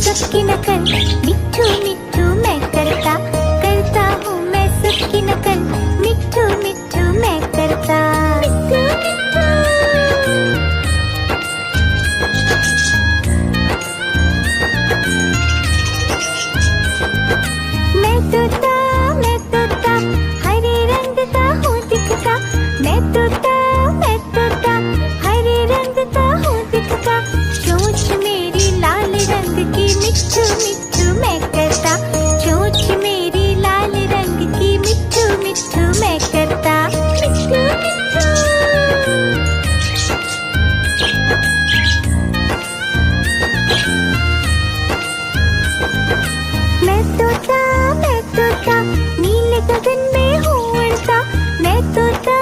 सबकी नकल, मिट्ठू मिट्ठू मैं करता, करता हूँ मैं सबकी नकल, मिट्ठू मिट्ठू मैं करता। मैं तोता हरे रंग का हूँ दिखता, मैं तोता हरे रंग का हूँ दिखता, चोंच मेरी लाल रंग की, मिट्ठू मिट्ठू मैं करता, चोंच मेरी लाल रंग की, मिट्ठू मिट्ठू मैं करता। मैं तोता नीले गगन में हूँ उड़ता, मैं तोता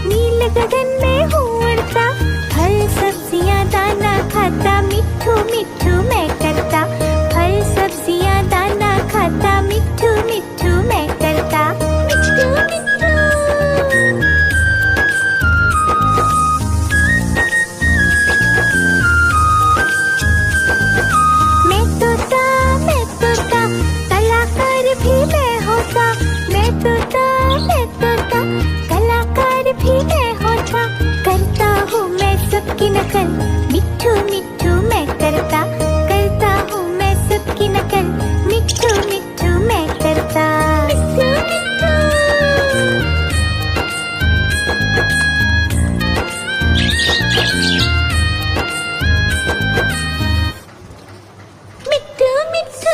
नीले गगन में हूँ उड़ता, फल सब्जियाँ दाना खाता, मिट्ठू मिट्ठू मैं करता, फल सब्जियाँ दाना खाता, मिट्ठू मिट्ठू मैं करता। मैं तोता कलाकार भी मैं होता, मैं तोता कलाकार भी मैं होता, करता हूँ मैं सबकी नकल, मिट्ठू मिट्ठू मैं करता, करता हूँ मैं सबकी नकल, मिट्ठू मिट्ठू मैं करता। मिट्ठू मिट्ठू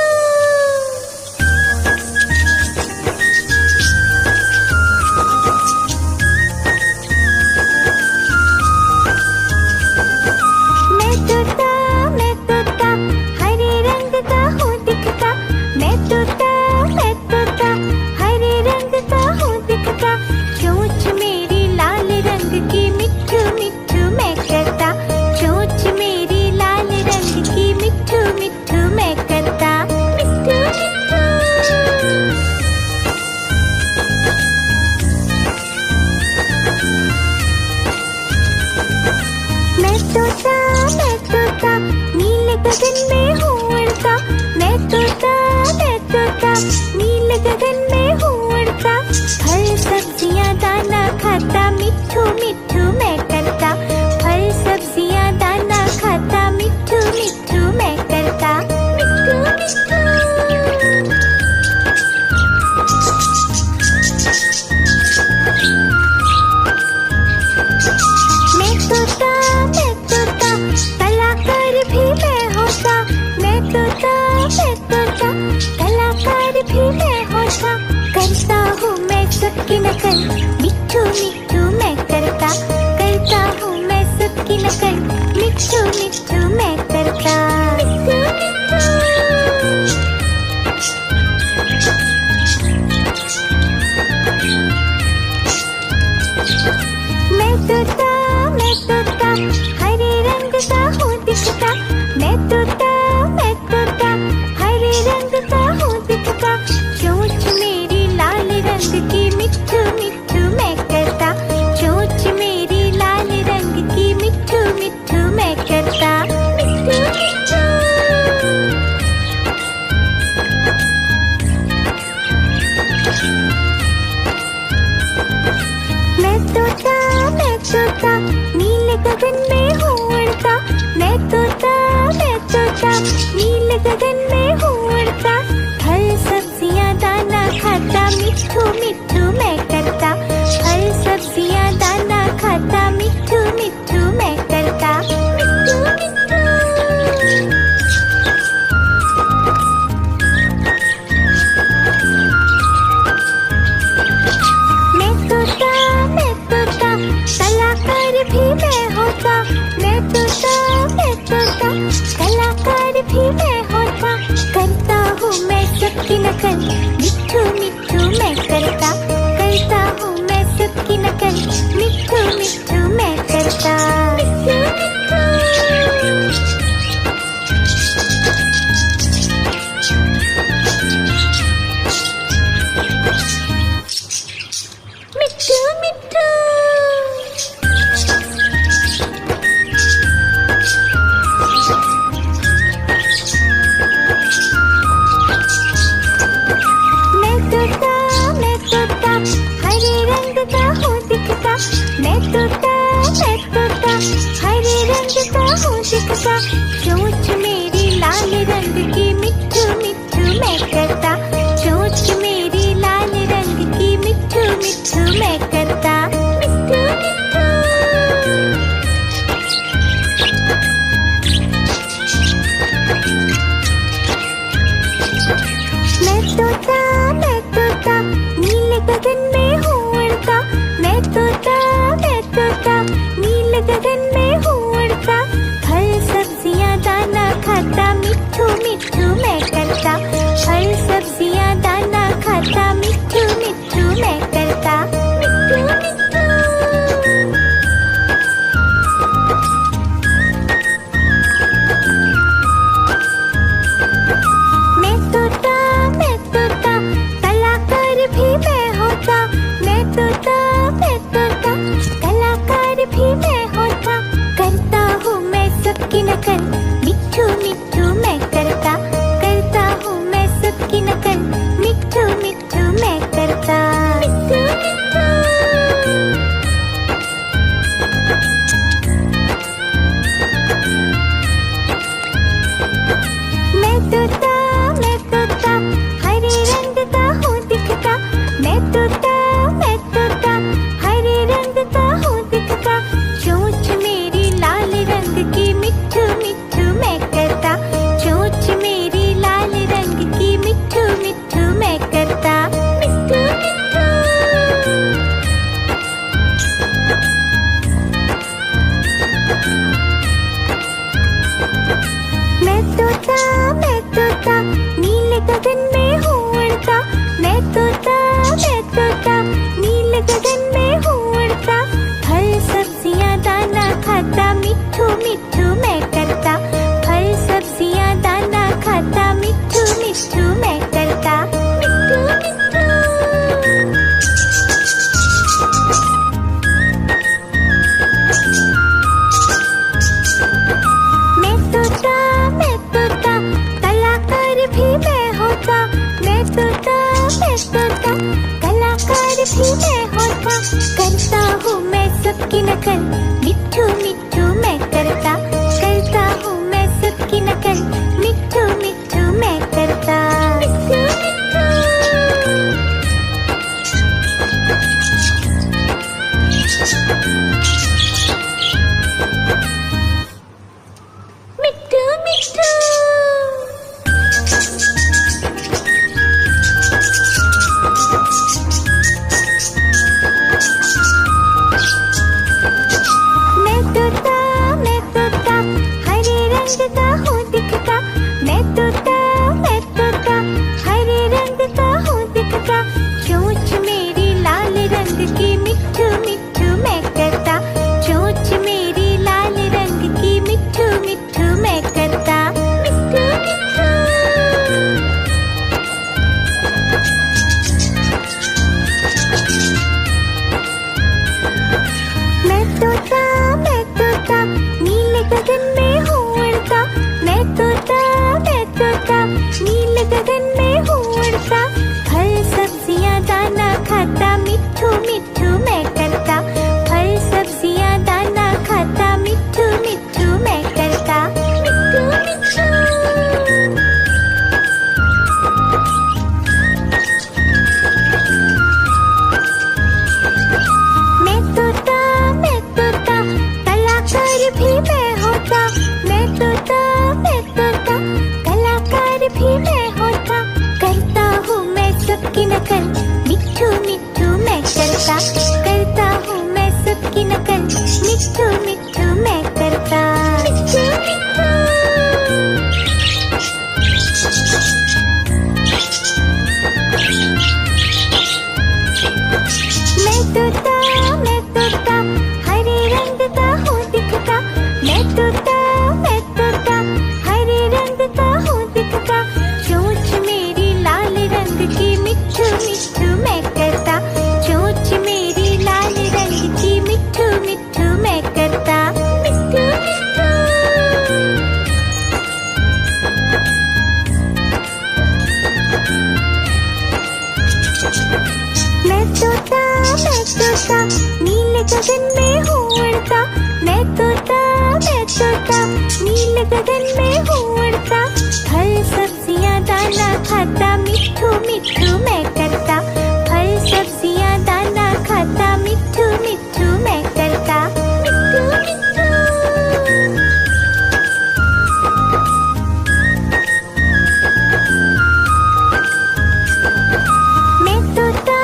मैं तोता हरे रंग का हूँ दिखता, मैं तोता हरे रंग का हूँ दिखता, चोंच मेरी लाल रंग की, मिट्ठू मिट्ठू मैं करता, चोंच मेरी लाल रंग की, मिट्ठू मिट्ठू मैं करता। मैं तोता नीले गगन में हूँ उड़ता, मैं तोता नीले गगन में हूँ उड़ता, फल सब्जियाँ दाना खाता, मिट्ठू मिट्ठू मैं करता, फल सब्जियाँ दाना खाता, मिट्ठू मिट्ठू मैं करता। मैं तोता कलाकार भी मैं होता, मैं तोता कलाकार भी मैं होता, करता हूँ मैं सबकी नकल, मिट्ठू मिट्ठू मैं करता, करता हूँ मैं सबकी नकल, मिट्ठू मिट्ठू मैं करता। मैं तोता हरे रंग का हूँ दिखता, मैं तोता हरे रंग का हूँ दिखता, चोंच मेरी लाल रंग की, मिट्ठू मिट्ठू मैं करता, चोंच मेरी लाल रंग की, मिट्ठू मिट्ठू मैं करता। मैं तोता नीले गगन में हूँ उड़ता, मैं तोता नीले गगन में हूँ उड़ता, फल सब्जियाँ दाना खाता, मिट्ठू मिट्ठू मैं करता, फल सब्जियाँ दाना खाता, मिट्ठू मिट्ठू मैं करता। मैं तोता कलाकार भी मैं होता, मैं तोता कलाकार भी मैं होता, करता हूँ मैं सबकी नकल, मिट्ठू मिट्ठू मैं करता, तोता, चोंच मेरी लाल रंग की मिट्ठू मिट्ठू मैं करता, चोंच मेरी लाल रंग की मिट्ठू मिट्ठू मैं करता, मिट्ठू मिट्ठू। मैं तोता नीले गगन में हूँ उड़ता, मैं तोता नीले गगन में हूँ उड़ता, फल सब्जियाँ दाना खाता, मिट्ठू मिट्ठू मैं करता, फल सब्जियाँ दाना खाता, मिट्ठू मिट्ठू मैं करता, मिट्ठू मिट्ठू। मैं तोता कलाकार भी मैं होता, मैं तोता कलाकार भी मैं होता, करता हूँ मैं सबकी नकल, मिट्ठू मिट्ठू मैं करता हूँ मैं सबकी नकल, मिट्ठू मिट्ठू मैं करता, मिट्ठू मिट्ठू। मैं तोता हरे रंग का हूँ दिखता, मैं तोता हरे रंग का हूँ दिखता, चोंच मेरी लाल रंग की मिट्ठू मिट्ठू मैं करता, चोंच मेरी लाल रंग की मिट्ठू मिट्ठू मैं करता, मिट्ठू मिट्ठू। मैं तोता नीले गगन में हूँ उड़ता, मैं तोता नीले गगन में हूँ उड़ता, फल सब्जियाँ दाना खाता, मिट्ठू मिट्ठू मैं करता, फल सब्जियाँ दाना खाता, मिट्ठू मिट्ठू मैं करता, मिट्ठू मिट्ठू। मैं तोता कलाकार भी मैं होता, मैं तोता कलाकार भी मैं होता, करता हूँ मैं सबकी नकल, मिट्ठू मिट्ठू मैं करता हूँ मैं सबकी नकल, मिट्ठू मिट्ठू मैं करता, मिट्ठू मिट्ठू। मिट्ठू मिट्ठू। मैं तोता हरे रंग का हूँ दिखता, मैं तोता हरे रंग का हूँ दिखता, चोंच मेरी लाल रंग की मिट्ठू मिट्ठू मैं करता, चोंच मेरी लाल रंग की मिट्ठू मिट्ठू मैं करता, मिट्ठू मिट्ठू। मैं तोता नीले गगन में हूँ उड़ता, मैं तोता नीले गगन में हूँ उड़ता, फल सब्जियाँ दाना खाता, मिट्ठू मिट्ठू मैं करता, फल सब्जियाँ दाना खाता, मिट्ठू मिट्ठू मैं करता, मिट्ठू मिट्ठू। मैं तोता कलाकार भी मैं होता, मैं तोता कलाकार भी मैं होता, करता हूँ मैं सबकी नकल, मिट्ठू मिट्ठू मैं करता हूँ मैं सबकी नकल, मिट्ठू मिट्ठू मैं करता, मिट्ठू मिट्ठू। मैं तोता हरे रंग का हूँ दिखता, मैं तोता हरे रंग का हूँ दिखता, चोंच मेरी लाल रंग की मिट्ठू मिट्ठू मैं करता, चोंच मेरी लाल रंग की मिट्ठू मिट्ठू मैं करता, मिट्ठू मिट्ठू। मैं तोता नीले गगन में हूँ उड़ता, मैं तोता नीले गगन में हूँ उड़ता, फल सब्जियाँ दाना खाता, मिट्ठू मिट्ठू मैं करता। फल सब्जियाँ दाना खाता, मिट्ठू मिट्ठू मैं करता। मिट्ठू मिट्ठू। मैं तोता,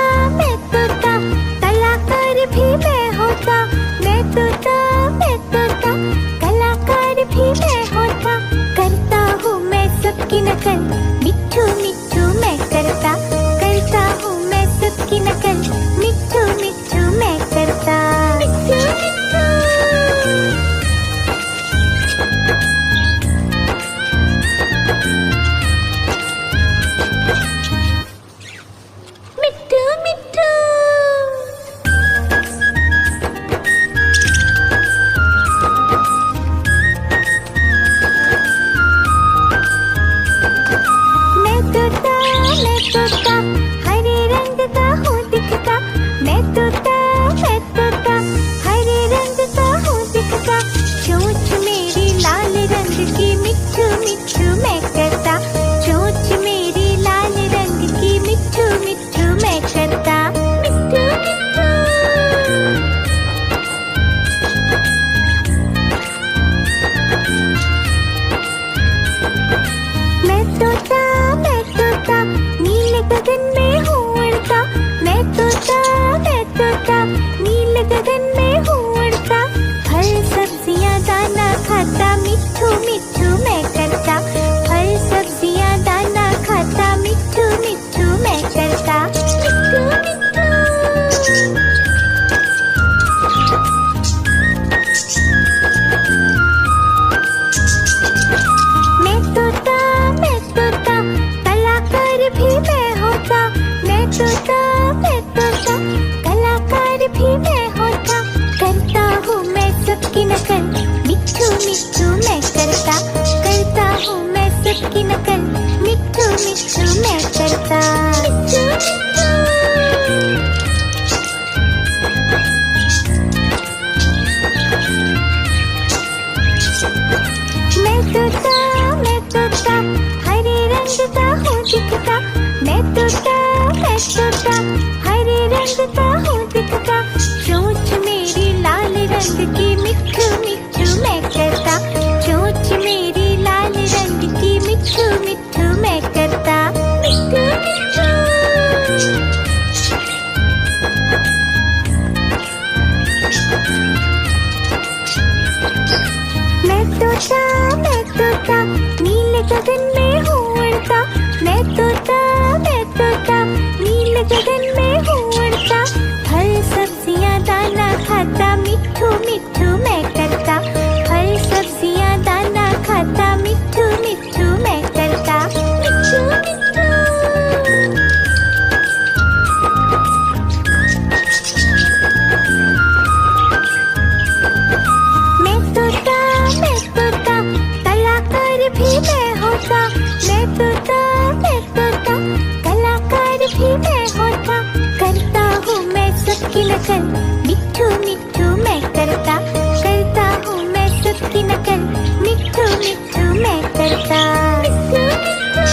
कलाकार भी मैं होता। मैं तोता, कलाकार भी मैं होता। करता हूँ मैं सबकी नकल, मिट्ठू मिट्ठू मैं करता। करता हूँ मैं सबकी नकल, मिट्ठू मिट्ठू मैं करता। मिट्ठू मिट्ठू। मिट्ठू मिट्ठू। मैं तोता, हरे रंग का हूँ दिखता। मैं तोता, हरे रंग का हूँ दिखता। चोंच मेरी लाल रंग की, मिट्ठू मिट्ठू मैं करता। चोंच मेरी लाल रंग की, मिट्ठू मिट्ठू मैं करता। मिट्ठू मिट्ठू। मैं तोता, नीले गगन में हूँ उड़ता। मैं तोता, नीले गगन में हूँ उड़ता। फल सब्जियाँ दाना खाता, मिट्ठू मिट्ठू मैं करता। फल सब्जियाँ दाना खाता, मिट्ठू मिट्ठू मैं करता। मिट्ठू मिट्ठू। मैं तोता, कलाकार भी मैं होता। मैं तोता, कलाकार भी मैं होता। करता हूँ मैं सबकी नकल, मिट्ठू मिट्ठू मैं करता। करता हूँ मैं सबकी नकल, मिट्ठू मिट्ठू मैं करता। मिट्ठू मिट्ठू। मैं तोता, हरे रंग का हूँ दिखता। मैं तोता, हरे रंग का हूँ दिखता। चोंच मेरी लाल रंग की, मिट्ठू मिट्ठू मैं करता। चोंच मेरी लाल रंग की, मिट्ठू मिट्ठू मैं करता। मिट्ठू मिट्ठू। मैं तोता, नीले गगन में हूँ उड़ता। मैं तोता, नीले गगन में हूँ उड़ता। फल सब्जियाँ दाना खाता, मिट्ठू मिट्ठू मैं करता। फल सब्जियाँ दाना खाता, मिट्ठू मिट्ठू मैं करता। मिट्ठू मिट्ठू। मैं तोता, कलाकार भी मैं होता। मैं तोता, कलाकार भी मैं होता। करता हूँ मैं सबकी नकल, मिट्ठू मिट्ठू मैं करता। करता हूँ मैं सबकी नकल, मिट्ठू मिट्ठू मैं करता। मिट्ठू मिट्ठू।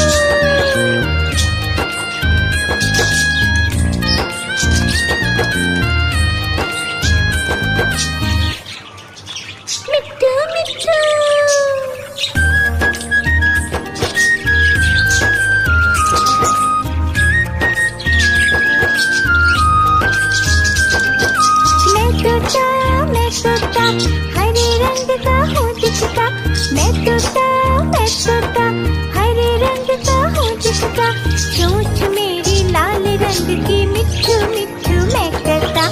मिट्ठू मिट्ठू। मैं तोता, हरे रंग का हूँ दिखता। मैं तोता, हरे रंग का हूँ दिखता। चोंच मेरी लाल रंग की, मिट्ठू मिट्ठू मैं करता।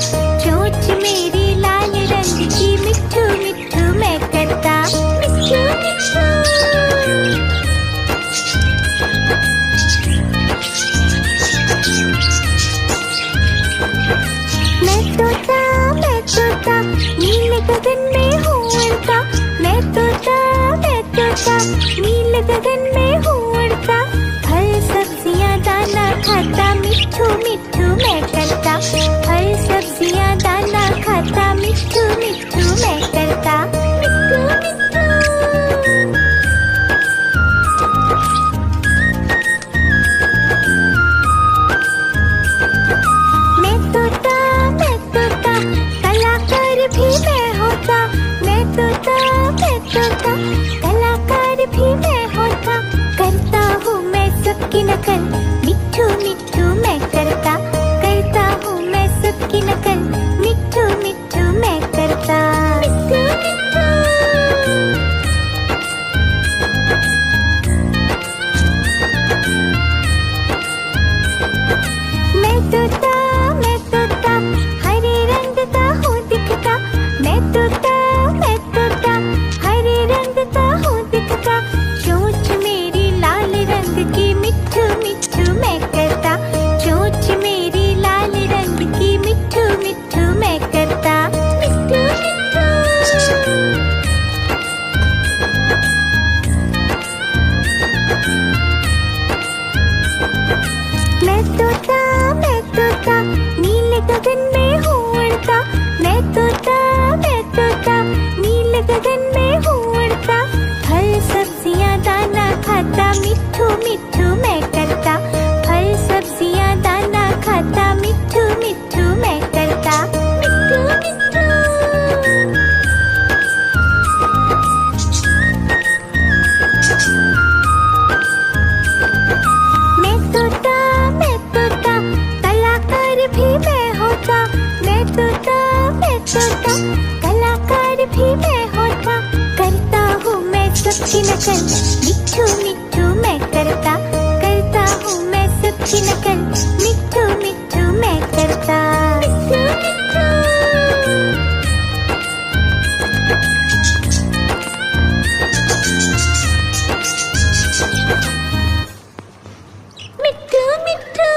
चोंच मेरी लाल रंग की, मिट्ठू मिट्ठू मैं करता। मिट्ठू मिट्ठू। मैं तोता, नीले गगन में हूँ उड़ता। मैं तोता, नीले गगन में हूँ उड़ता। फल सब्जियाँ दाना खाता, मिट्ठू मिट्ठू मैं करता। फल सब्जियाँ दाना खाता, मिट्ठू मिट्ठू मैं करता। मिट्ठू मिट्ठू। भी मैं होता, मैं तोता, मैं तोता, कलाकार भी मैं होता। करता हूँ मैं सबकी नकल, मिट्ठू मिट्ठू मैं करता हूँ मैं सबकी नकल, मिट्ठू मिट्ठू मैं करता। मिट्ठू मिट्ठू मैं तोता हरे रंग का हूँ दिखता। मैं तोता हरे रंग का हूँ दिखता। चोंच मेरी लाल रंग की, मिट्ठू मिट्ठू मैं करता। चोंच मेरी लाल रंग की, मिट्ठू मिट्ठू मैं करता। मिट्ठू मिट्ठू मैं तोता नीले गगन में हूँ उड़ता। मैं तोता नीले गगन में हूँ उड़ता। फल सब्जियाँ दाना खाता, मिट्ठू मिट्ठू मैं करता। फल सब्जियाँ दाना खाता, मिट्ठू मिट्ठू मैं करता। मिट्ठू मिट्ठू मैं तोता कलाकार भी मैं होता। मैं तोता कलाकार भी मैं होता। करता हूँ मैं सबकी नकल, मिट्ठू मिट्ठू मैं करता हूँ मैं सबकी नकल, मिट्ठू मिट्ठू मैं करता। मिट्ठू मिट्ठू मिट्ठू मिट्ठू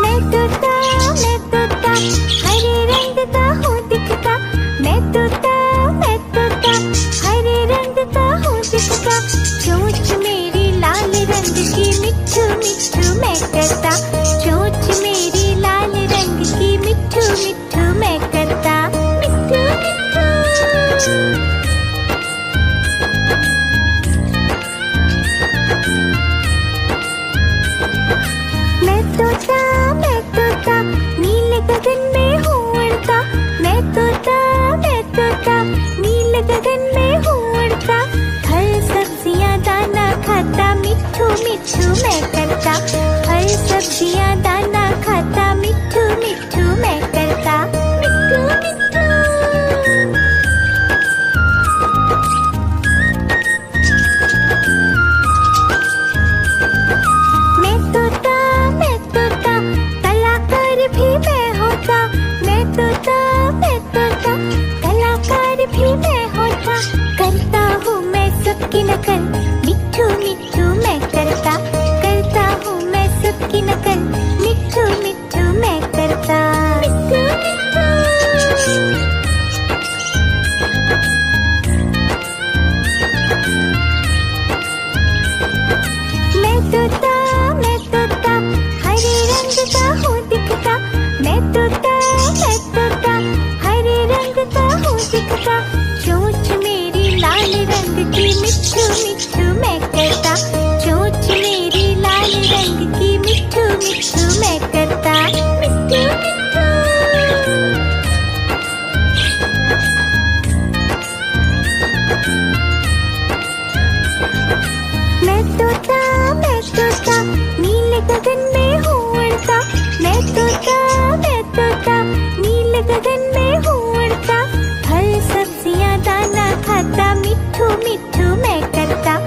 मैं तोता हरे रंग का हूँ दिखता। मैं तोता हरे रंग का हूँ दिखता। चोंच मेरी लाल रंग की, मिट्ठू मिट्ठू मैं करता। चोंच मेरी लाल रंग की, मिट्ठू मिट्ठू मैं करता। मिट्ठू मिट्ठू मैं तोता नीले गगन में हूँ उड़ता। मैं तोता नीले गगन में हूँ उड़ता। फल सब्जियाँ दाना खाता, मिट्ठू मिट्ठू मैं करता। फल सब्जियाँ दाना खाता, मिट्ठू मिट्ठू मैं करता। मिट्ठू मिट्ठू मैं तोता कलाकार भी मैं होता। मैं तोता कलाकार भी मैं होता। करता हूँ मैं सबकी नकल, मिट्ठू मिट्ठू मैं करता हूँ मैं सबकी नकल, मिट्ठू मिट्ठू मैं करता। मिट्ठू मिट्ठू मैं तोता हरे रंग का हूँ दिखता। मैं तोता हरे रंग का हूँ दिखता। चोंच मेरी लाल रंग की, मिट्ठू मिट्ठू मैं करता। चोंच मेरी लाल रंग की, मिट्ठू मिट्ठू मैं करता। मिट्ठू मिट्ठू मैं तोता नीले गगन में हूँ उड़ता। मैं तोता नीले गगन में हूँ उड़ता। फल सब्जियाँ दाना खाता, मिट्ठू मिट्ठू मैं करता।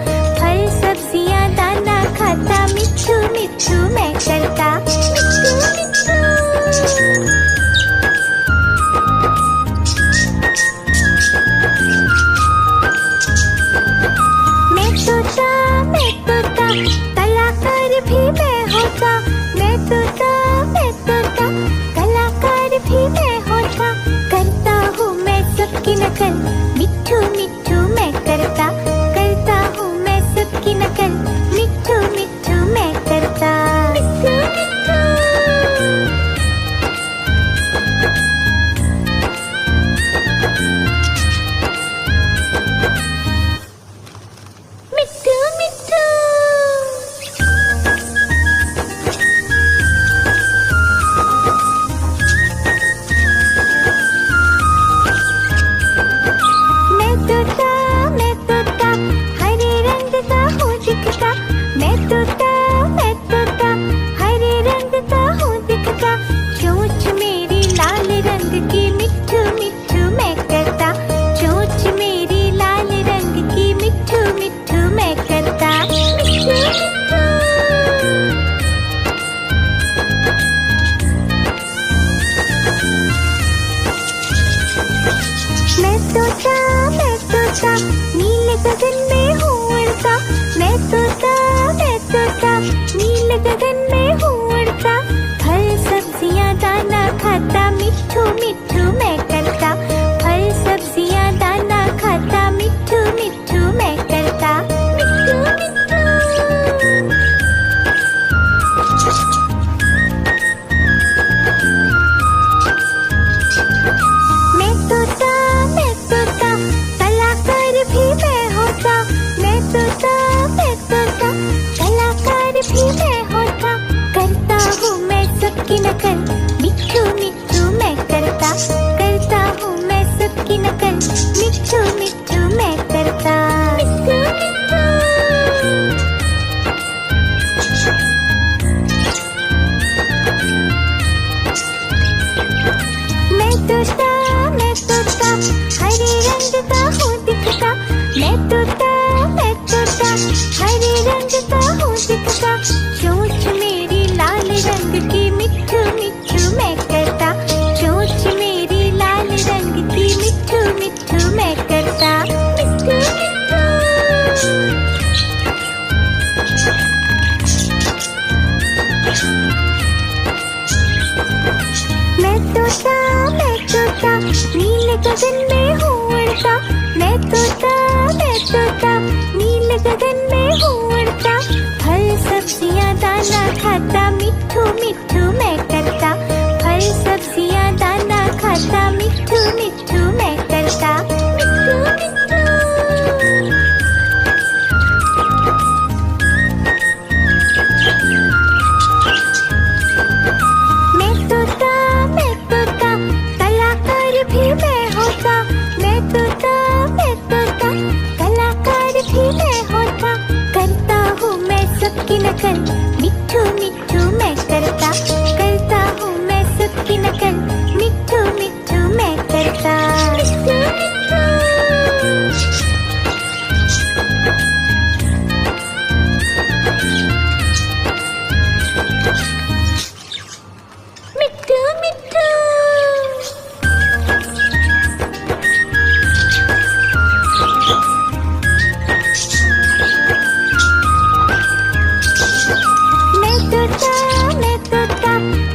फल सब्जियाँ दाना खाता, मिट्ठू मिट्ठू मैं करता। मिट्ठू मिट्ठू मैं तोता कलाकार भी मैं होता। मैं तोता कलाकार भी मैं होता। करता हूँ मैं सबकी नकल, मिट्ठू मिट्ठू मैं करता हूँ मैं सबकी नकल, मिट्ठू मिट्ठू मैं करता। मिट्ठू मिट्ठू मिट्ठू गगन में हूँ उड़ता, मैं तोता नीले गगन में हूँ उड़ता। फल सब्जियाँ दाना खाता, मिट्ठू मिट्ठू मैं करता। फल सब्जियाँ दाना खाता, मिट्ठू मिट्ठू मैं करता। मिट्ठू मिट्ठू। मैं तोता कलाकार भी मैं होता। मैं तोता कलाकार भी मैं होता। करता हूँ मैं सबकी नकल, मिट्ठू मिट्ठू मैं करता। करता हूँ मैं सबकी नकल, मिट्ठू मिट्ठू मैं करता। मिट्ठू मिट्ठू। मिट्ठू मिट्ठू। मैं तोता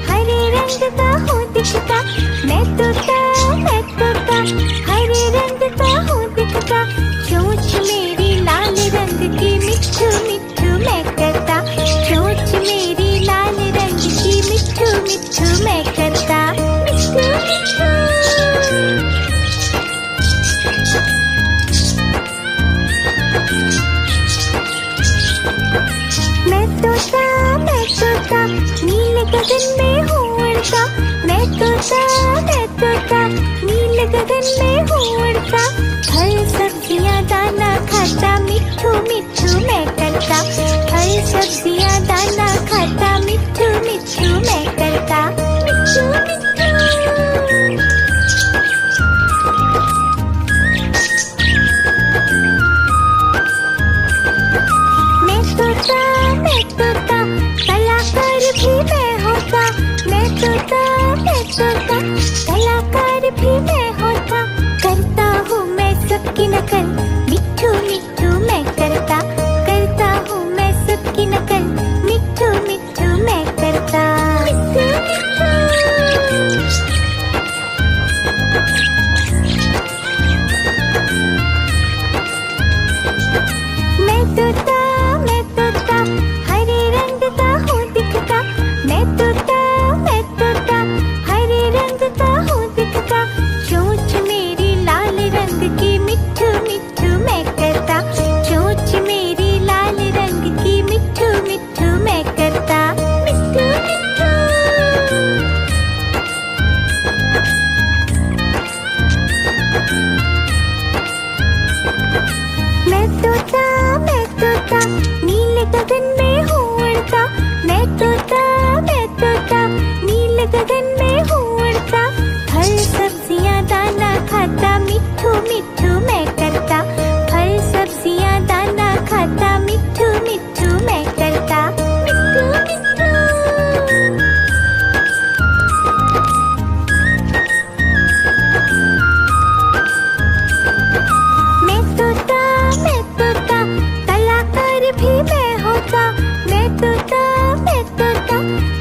हरे रंग का हूँ दिखता। मैं तोता हरे रंग का हूँ दिखता। चोंच मेरी लाल रंग की, मिट्ठू मिट्ठू मैं करता। चोंच मेरी लाल रंग की, मिट्ठू मिट्ठू मैं करता। मिट्ठू मिट्ठू। मैं तोता नीले गगन में हूँ उड़ता। मैं तोता नीले गगन में हूँ उड़ता। फल सब्जियाँ दाना खाता, मिट्ठू मिट्ठू मैं करता। फल सब्जियाँ दाना खाता, मिट्ठू मिट्ठू मैं करता। मिट्ठू मिट्ठू। मैं तोता कलाकार भी मैं होता। मैं तोता कलाकार भी मैं होता। करता हूँ मैं सबकी नकल, मिट्ठू मिट्ठू मैं करता। करता हूँ मैं सबकी नकल, मिट्ठू मिट्ठू मैं करता। मिट्ठू मिट्ठू। मैं तोता हरे रंग का हूँ दिखता। मैं तोता हरे रंग का हूँ दिखता। चोंच मेरी लाल रंग की, मिट्ठू मिट्ठू मैं करता। चोंच मेरी लाल रंग की, मिट्ठू मिट्ठू मैं करता। मिट्ठू मिट्ठू। मैं तोता नीले गगन में हूँ उड़ता। मैं तोता नीले गगन में हूँ उड़ता। फल सब्जियाँ दाना खाता, मिट्ठू मिट्ठू मैं करता। फल सब्जियाँ दाना खाता, मिट्ठू मिट्ठू मैं करता। मिट्ठू मिट्ठू। मैं तोता कलाकार भी मैं होता। मैं तोता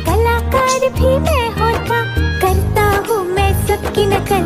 कलाकार भी मैं होता। करता हूँ मैं सबकी नकल,